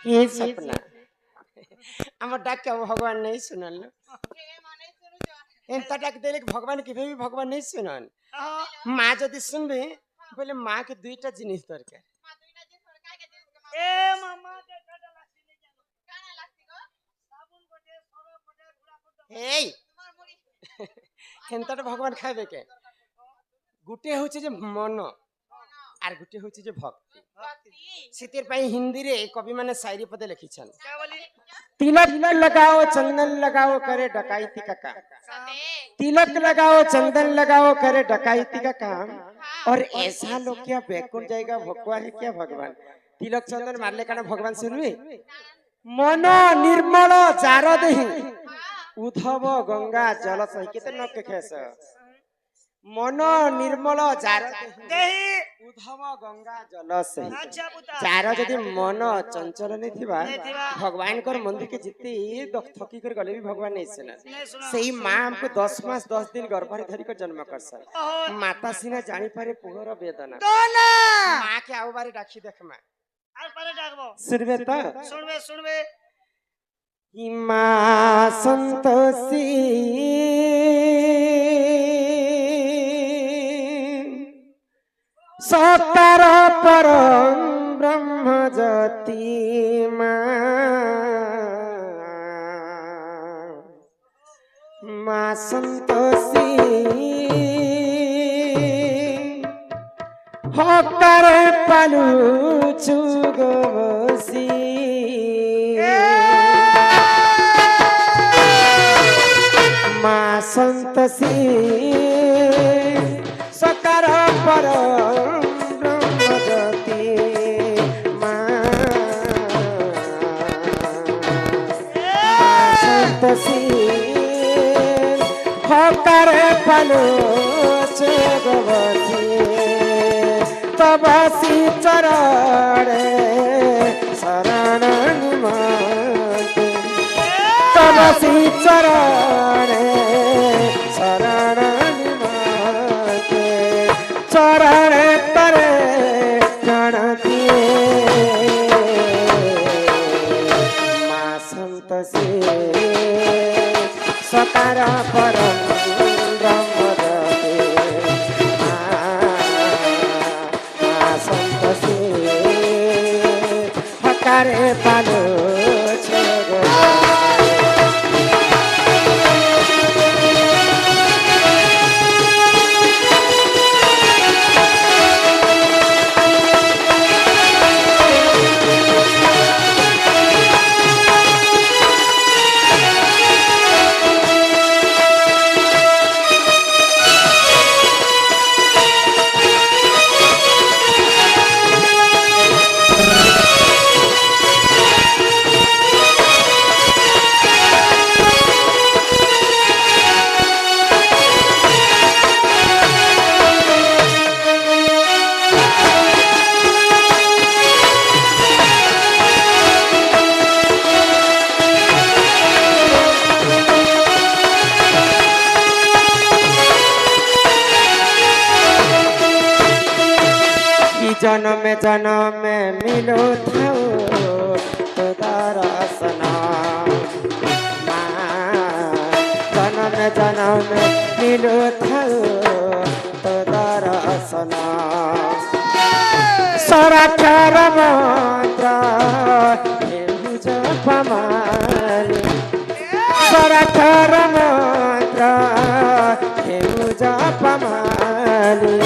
ये सपना आम डाक क्या भगवान नहीं सुनल एंता डाक देले भगवान के भी भगवान नहीं सुनन माँ जदि सुनबे बोले माँ के दुईटा जिनिस दरकार ए मामा के काटा लासी ले जानो काना लासी गो साबुन बटे सरो बटे घुड़ा बटे ए एंता भगवान खाइबे के गुटे होचे जे मन আর গুটি হচ্ছে যে ভক্তি শীতের পাই হিন্দি রে কবি মানে শায়রি পদে লিখিছেন क्या बोली तिलक लगाओ चंदन लगाओ करे डकाइती का काम तिलक लगाओ चंदन लगाओ करे डकाइती का काम और ऐसा लोग क्या बैकुंठ जाएगा भगवा है क्या भगवान तिलक चंदन मारले काना भगवान सुनबे मन निर्मल जार देहि उद्धव गंगा जल सही केते न के खेस मन निर्मल जार देही उद्धव गंगा जल सही अच्छा पुता जार जदि मन चंचल नहीं थिबा भगवान कर मंदिर के जिते थकी कर गले भी भगवान नहीं सुना सही माँ हमको 10 मास 10 दिन गर्भ धरी कर जन्म कर सन माता सीना जानी पारे पुहर वेदना दोना माँ के आउ बारे डाकी देख माँ আর পারে ডাকবো सुनबे तो শুনবে শুনবে माँ संतोषी सतार परम ब्रह्म ज्योति माँ संतोषी हकार पालू चुगोसी माँ संतोषी सकार परम हकार पलो चगवती तबसी चरण शरण निमते तबसी चरण शरण निमते चरण तरे प्रणति माँ संतोषी सकार परम ब्रह्म संतोषी हकारे पालो जन्म जन्म मिलो थाओ तो दर्शना जन्म जन्म मिलो थाओ तो दर्शना सराक्षर मंत्र जपमाली सराक्षर मंत्र जपमाली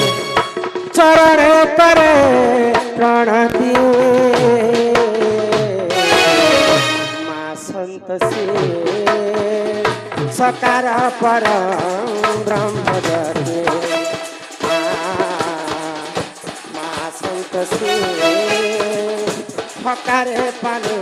चरण करे प्रणति माँ संतोषी सकार परम ब्रह्म ज्योति माँ संतोषी हकारे पालो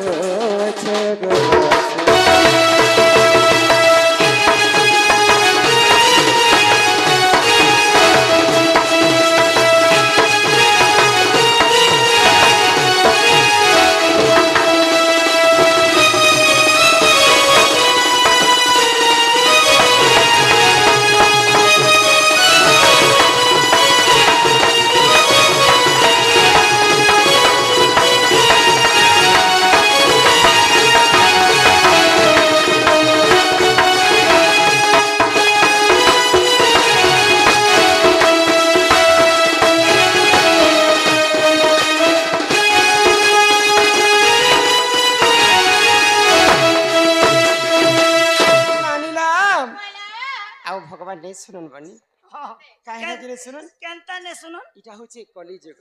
কানে শুনুন বনি হ্যাঁ কাহিনা জিনিস শুনুন কেনতা নে শুনুন এটা হচ্ছে কলি যুগ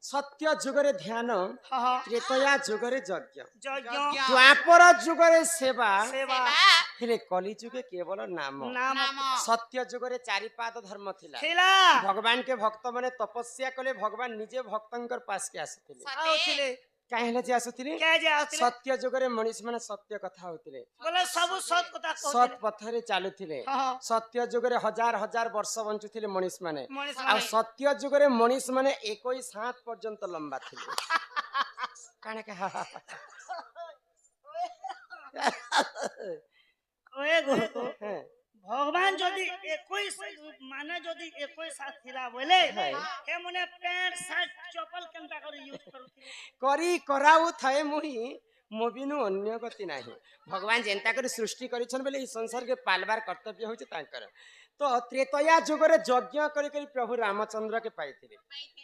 সত্য যুগরে ধ্যান হ্যাঁ ত্রেতয়া যুগরে যজ্ঞ যজ্ঞ দ্বাপর যুগরে সেবা সেবা ହେଲେ କଲି ଯୁଗେ କେବଳ ନାମ নাম ସତ୍ୟ ଯୁଗରେ ଚାରିପାଦ ଧର୍ମ ଥିଲା ଥିଲା ଭଗବାନ କେ ଭକ୍ତ ମାନେ ତପସ୍ୟା କଲେ ଭଗବାନ ନିଜେ ଭକ୍ତଙ୍କର ପାଶକେ ଆସୁଥିଲେ ଆଉଥିଲେ କାହିଁ ହେଲେ ଯେ ଆସୁଥିଲେ କେ ଯେ ଆଉଥିଲେ ସତ୍ୟ ଯୁଗରେ ମଣିଷ ମାନେ ସତ୍ୟ କଥା ହଉଥିଲେ ବୋଲେ ସବୁ ସତ କଥା ସତ୍ କହୁଥିଲେ ପଥରେ ଚାଲୁଥିଲେ ହଁ ସତ୍ୟ ଯୁଗରେ ହଜାର ହଜାର ବର୍ଷ ବଞ୍ଚୁଥିଲେ ମଣିଷ ମାନେ ମଣିଷ ଆଉ ସତ୍ୟ ଯୁଗରେ ମଣିଷ ମାନେ 21 ପର୍ଯ୍ୟନ୍ତ ଲମ୍ବା ଥିଲେ କାଣା କା ওয়ে গো হ্যাঁ ভগবান যদি 21 মানে যদি 21 সাত ଥିଲା বলে হে মনে প্যান্ট শার্ট চপল কেনতা করে ইউজ করুଥିଲେ କରି କରାଉ ଥାଏ ମୁହିଁ ମୋ ବିନୁ ଅନ୍ୟ ଗତି ନାହିଁ ଭଗବାନ ଯେନ୍ତା କରି ସୃଷ୍ଟି କରିଛନ୍ତି ବୋଲେ ଏଇ ସଂସାରକେ ପାଲବାର କର୍ତ୍ତବ୍ୟ ହେଉଛି ତାଙ୍କର ତ ତ୍ରେତୟା ଯୁଗରେ ଯଜ୍ଞ କରି କରି ପ୍ରଭୁ ରାମଚନ୍ଦ୍ରକେ ପାଇଥିଲେ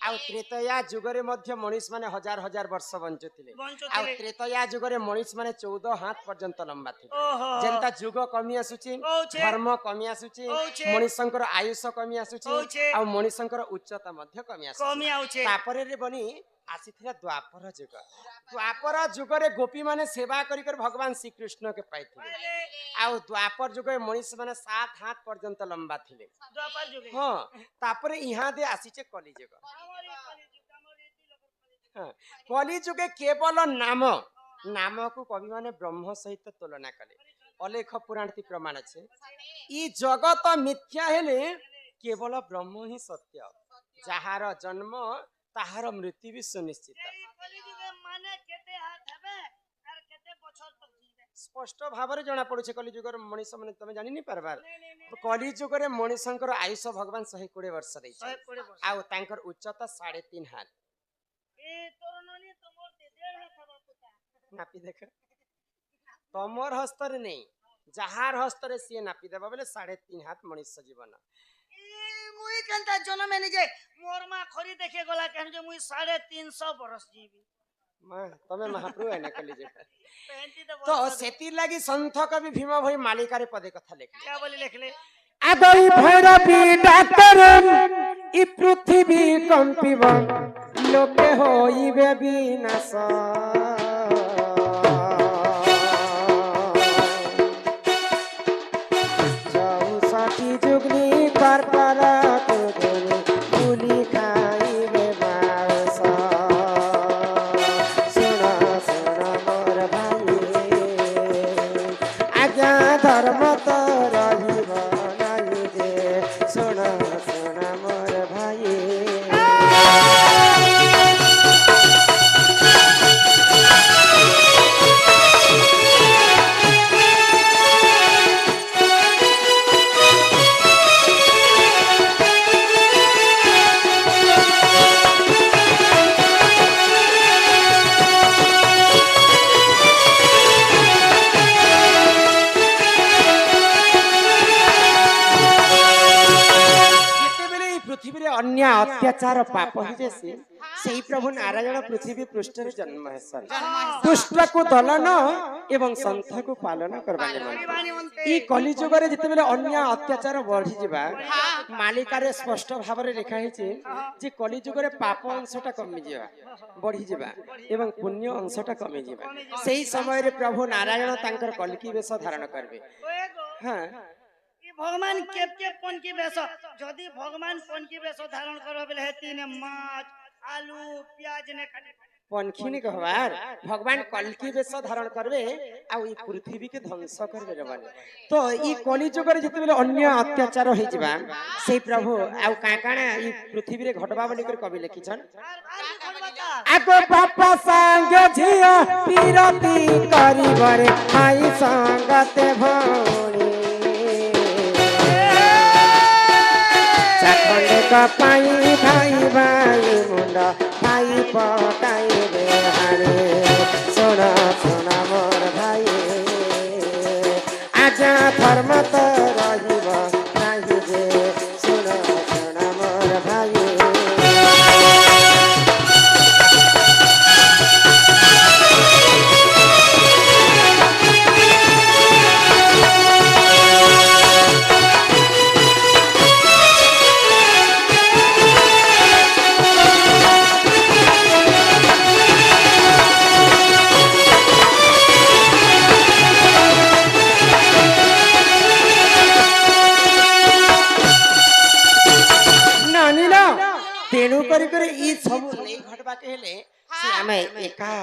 ଆଉ ତ୍ରେତୟା ଯୁଗରେ ମଧ୍ୟ ମଣିଷ ମାନେ ହଜାର ହଜାର ବର୍ଷ ବଞ୍ଚୁଥିଲେ ଆଉ ବଞ୍ଚୁଥିଲେ ତ୍ରେତୟା ଯୁଗରେ ମଣିଷ ମାନେ 14 ହାତ ପର୍ଯ୍ୟନ୍ତ ଲମ୍ବା ଥିଲେ ଓହୋ ଯେନ୍ତା ଯୁଗ କମି ଆସୁଛି ହଉଛେ। ଧର୍ମ କମି ଆସୁଛି ହଉଛେ। ମଣିଷଙ୍କର ଆୟୁଷ କମି ଆସୁଛି ହଉଛେ। ଆଉ ମଣିଷଙ୍କର ଉଚ୍ଚତା ମଧ୍ୟ କମି ଆସୁଛି କମି ଆଉଛେ ତାପରେ ରେ ବନି ଆସିଥିଲା ଦ୍ୱାପର ଯୁଗ ଦ୍ୱାପର ଯୁଗରେ ଗୋପୀ ମାନେ ସେବା କରି କରି ଭଗବାନ ଶ୍ରୀକୃଷ୍ଣ କେ ପାଇଥିଲେ ଆଉ ଦ୍ୱାପର ଯୁଗରେ ମଣିଷ ମାନେ 7 ହାତ ପର୍ଯ୍ୟନ୍ତ ଲମ୍ବା ଥିଲେ ଦ୍ୱାପର ଯୁগে ହଁ ତାପରେ ଇହା ଦେ ଆସିছে କଲି ଯୁଗ ଆମରି କଲିଯୁଗ ଆମରି ଏତି ଲୋକ କଲିଯୁଗ ହଁ କଲି ଯୁগে କେବଳ ନାମ ନାମକୁ କବି ମାନେ ବ୍ରହ୍ମ ସହିତ ତୁଳନା କଲେ ଅଲେଖ ପୁରାଣ ତି ପ୍ରମାଣ ଅଛି ଇ ଜଗତ ମିଥ୍ୟା ହେଲେ କେବଳ ବ୍ରହ୍ମ ହିଁ ସତ୍ୟ ଯାହାର ଜନ୍ମ ତାହାର ମୃତ୍ୟୁ ବି ସୁନିଶ୍ଚିତ এই কলিযুগে মানে কেতে হাত হবে আর কেতে বছর তক জিবে ସ୍ପଷ୍ଟ ଭାବରେ ଜଣା ପଡୁଛି କଲି ଯୁଗର ମଣିଷ ମାନେ ତମେ ଜାଣି ନି ପାରବାର নে নে নে କଲି ଯୁଗରେ ମଣିଷଙ୍କର ଆୟୁଷ ଭଗବାନ 120 ବର୍ଷ ଶହେ ଦେଇଛନ୍ତି କୋଡିଏ ବର୍ଷ ଆଉ ତାଙ୍କର ଉଚ୍ଚତା 3.5 ହାତ ଏ ତୋର ନନି ତମର ଦେଢ ହାତ ହବ ପୁତା ନାପି ଦେଖ ତମର ହସ୍ତରେ ନେଇ ଯାହାର ହସ୍ତରେ ସିଏ ନାପି ଦେବା ବେଲେ 3.5 ହାତ ମଣିଷ ଜୀବନ মুই কেনতা জন্মে নিজে মোর মা খরি দেখে গলা কেন যে মুই 350 বরস জিবি ମା ତମେ ମହାପ୍ରଭୁ ଏନା କଲି ଯୁଗ পেন্টি তো ତ ସେଥିର ଲାଗି ସନ୍ଥ କବି ଭୀମ ଭୋଇ ମାଳିକାରେ ପଦେ କଥା ଲେଖିଲେ क्या बोली लिखले ଆଗଇ ଭୈରବୀ ଡାକ୍ତର ଇ ପୃଥିବୀ କମ୍ପିବ ଲୋକେ ହୋଇବେ ବିନାଶ ଚଉଷଠି ଯୁଗ୍ନି ପରପର ତୁଗୁନି ବୁଲି ଖାଇବେ ବାଉଁଶ ଶୁଣ ଶୁଣ ମୋର ଭାଇ ଆଜ୍ଞା ଧର୍ମ ତ ରହିବ ନାହିଁ ଯେ ଶୁଣ ଶୁଣ ମୋର ଭାଇ ଯେତେବେଳେ ଏଇ ପୃଥିବୀରେ ଅନ୍ୟ ଅତ୍ୟାଚାର ପାପ ହେଇଯାଏ ସେଇ ପ୍ରଭୁ ନାରାୟଣ ପୃଥିବୀ ପୃଷ୍ଠରେ ଜନ୍ମ ହେସନ୍ ଦୁଷ୍ଟକୁ ଦଲନ ଏବଂ ସନ୍ଥକୁ ପାଳନ କରିବା ନିମନ୍ତେ ଏଇ କଲିଯୁଗରେ ଯେତେବେଳେ ଅନ୍ୟ ଅତ୍ୟାଚାର ବଢିଯିବା ମାଳିକାରେ ସ୍ପଷ୍ଟ ଭାବରେ ଲେଖା ହେଇଛି ଯେ କଲିଯୁଗରେ ପାପ ଅଂଶଟା କମିଯିବା ବଢିଯିବା ଏବଂ ପୁଣ୍ୟ ଅଂଶଟା କମିଯିବା ସେଇ ସମୟରେ ପ୍ରଭୁ ନାରାୟଣ ତାଙ୍କର କଲ୍କି ବେଶ ଧାରଣ କରିବେ ওয়ে গো ହଁ ই ভগবান কেতে পনকি বেশ যদি ভগবান পনকি বেশ ধারণ করবে বলে হেতি নে মাছ আলু পেঁয়াজ নে কাটি পনখিনী কহবার ভগবান কল্কি বেশ ধারণ করবে আর এই পৃথিবীকে ধ্বংস করবে রবানি তো এই কলি যুগরে যেতবেলে অন্য অত্যাচার হইଯିবা সেই প্রভু আর কাকানা এই পৃথিবীরে ঘটবা বলি করে কবি লিখিছন আর কি করবা তা আগ বাপা সাঙ্গে ঝিয়া পিরতি করিবরে মাই সঙ্গতে ভৌণী চাখন্ডে কপাই ভাই ভাই মুন্ড ভাই পকাই রে হারে শোনা শোনা মোর ভাই আজা ধর্ম তো রহিব নাহি যে শোনা শোনা মোর ভাই कहबा कहले से आमे एका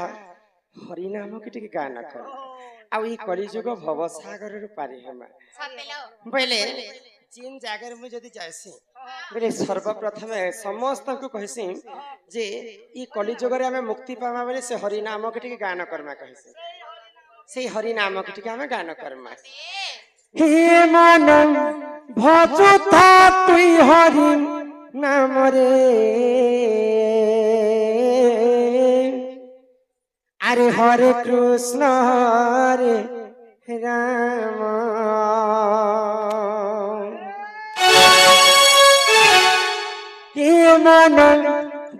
हरि नाम के टिके गान कर आ ई कलिजुग भव सागर रु पारी हेमा पहले जिन जागर में जदी जायसी बोले सर्वप्रथम समस्त को कहसी जे ई कलिजुग रे हमें मुक्ति पावा बोले से हरि नाम के टिके गान करमा कहसी से हरि नाम के टिके हमें गान करमा हे मन भजुता तुई हरि नाम रे अरे हरे कृष्ण हरे राम के मन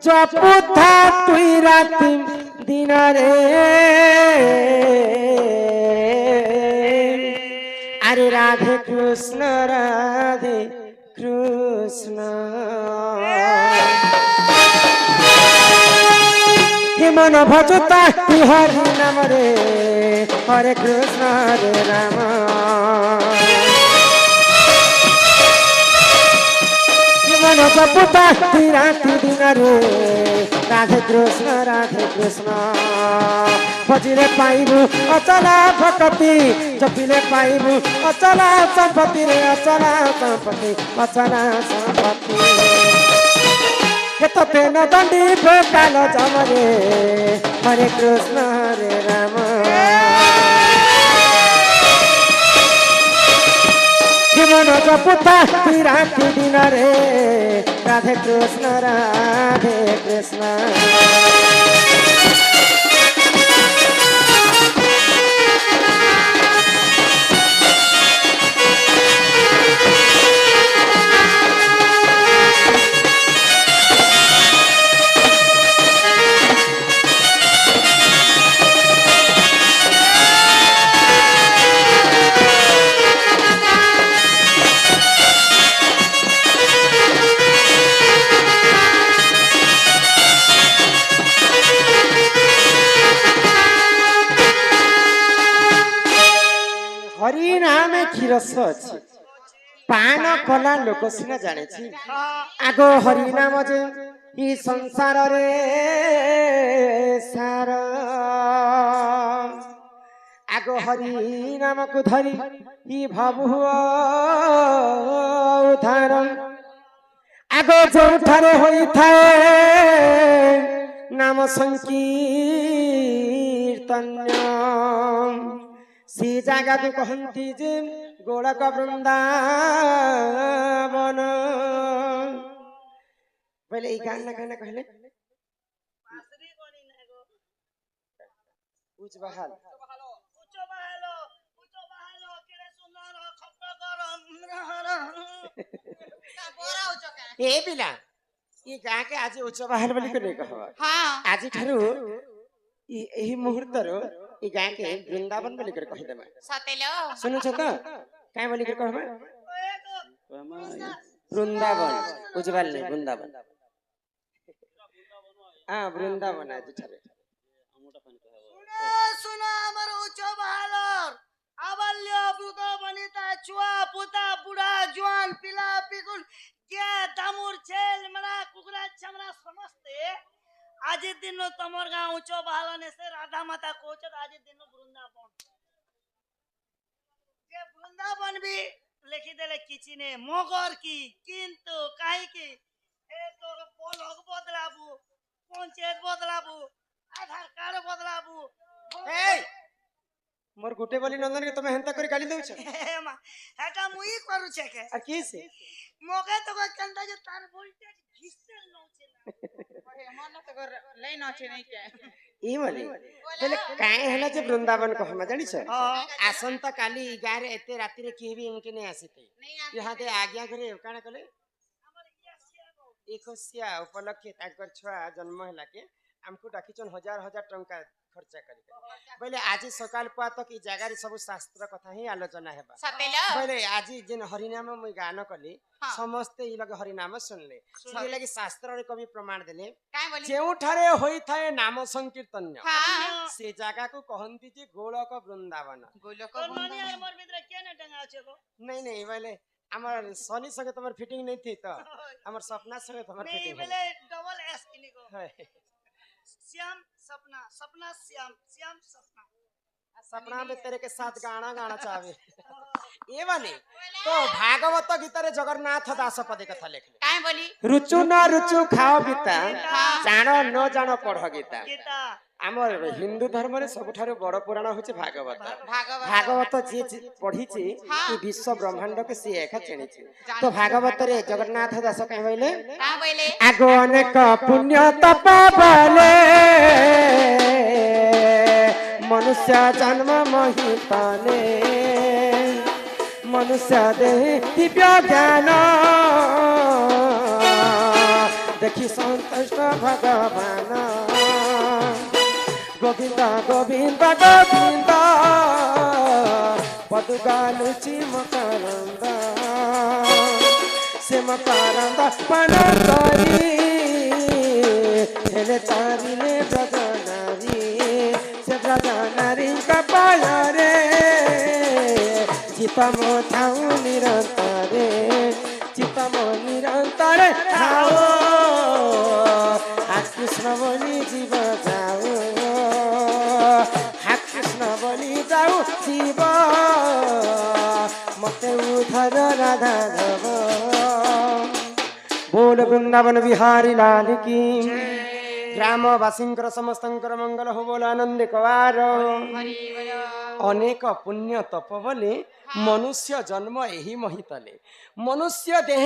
जपुथा तुई राति दिन रे अरे राधे कृष्ण मन भजुता हरि नाम रे हरे कृष्ण हरे राम मन जपुता राति दिन रे राधे कृष्ण भजिले पाइबु अचला भक्ति जपिले पाइबु अचला संपत्ति रे अचला संपत्ति तते न दंडी भोकाल जमरे हरे कृष्ण हरे राम जीवन जपुता राति दिन रे राधे कृष्ण हरि नाम क्षीरस अछि पान कला लोक सिना जाने छी आगो हरि नाम जे ई संसार रे सार आगो हरि नाम को धरी ई भाबु उधार आगो जोठारे होई थाए नाम संकीर्तन्य सी जगह को कहती जे गोलक वृंदावन पहले ई गाना कहले उच्च बहाल केरे सुंदर खप्प गरम ए बिला ई गा के आज उच्च बहाल बोली करे कहबा हां आज थारु एही मुहूर्त रो ई गा के वृंदावन बोली कर कहि देबा सतेलो सुनु छ त काई बोली कर कहबा वृंदावन उज्जवल ने वृंदावन हां वृंदावन आज थारे सुना हमर उच्च बहालर आबल्य बुका बनिता छुआ पुता बुढ़ा जवान पिला पिकुल के दामुर छेल मरा कुकरा छमरा समस्ते आज दिन तमर गांव उच्च बहालने से राधा माता कोच आज दिन वृंदावन के वृंदावन भी लिखी देले किछि ने मगर की किंतु काहे की ए तो बोलक बदलाबू पंचायत बदलाबू आधार कार्ड बदलाबू ए मोर गुटे बोली नंदन के तमे हंता करी गाली देउ छ हेमा हेटा मुई करू छे के आ की से मोके तो कंदा जे तार वोल्टेज घिसल न छे अरे मन तो लाइन अछि नहीं के ई बोली पहले काहे हला जे वृंदावन को हम जानि छ आसंता काली 11 एते राति रे की भी इनके नहीं आसीते यहां दे आज्ञा करे काना कले हमर एकसिया उपलक्ष्य ताकर छुआ जन्म हला के हमको डाकिचन हजार हजार टंका खर्चा करी पहले आज सकाल पा तक ई जगह रे सब शास्त्र कथा ही आलोचना हेबा सतेलो पहले आज जिन हरि नाम मैं गान कली समस्त ई लगे हरि नाम सुनले से लगे शास्त्र रे कवि प्रमाण देले काय बोली जेउ ठारे होई थाए नाम संकीर्तन्य हां से जगह को कहंती जे गोलक वृंदावन गोलक तो मानी यार मोर भीतर के न टंगा छे को नहीं नहीं पहले हमर सनी संगे तमर फिटिंग नहीं थी तो हमर सपना संगे तमर नहीं फिटिंग पहले डबल एस किनी को श्याम सपना सपना श्याम श्याम सपना सपना में तेरे के साथ गाना गाना चाहे ये वाली तो भागवत गीता रे जगन्नाथ दास पदे कथा लेखले काय बोली रुचु न रुचु खाओ गीता जानो न जानो पढ़ गीता गीता आमर हिंदू धर्म रे सबठारो बड़ पुराण होचे भागवत भागवत भागवत जे पढ़ीची ई विश्व ब्रह्मांड के से एका चेणीची तो भागवत रे जगन्नाथ दास कह बोले का बोले आगो अनेक पुण्य तप बले मनुष्य जन्म महिताने मनुष्य देह दिव्य ज्ञान देखी संतुष्ट भगवान गोविंद गोविंद गोविंद पदुगालुची मकरंद से मकरंद पन करी हेले तारिले ब्रजनारी से ब्रजनारी कपाल रे चितम थाऊ निरंतरे चितम निरंतरे थाओ कृष्ण बनी जीव जाओ कृष्ण बनी जाऊ जीव मते उधर राधा धव बोल वृंदावन बिहारी लाल की ग्रामवासींकर समस्तंकर मंगल हो बोल आनंद कवार अनेक पुण्य तप बोले मनुष्य जन्म यही महितले मनुष्य देह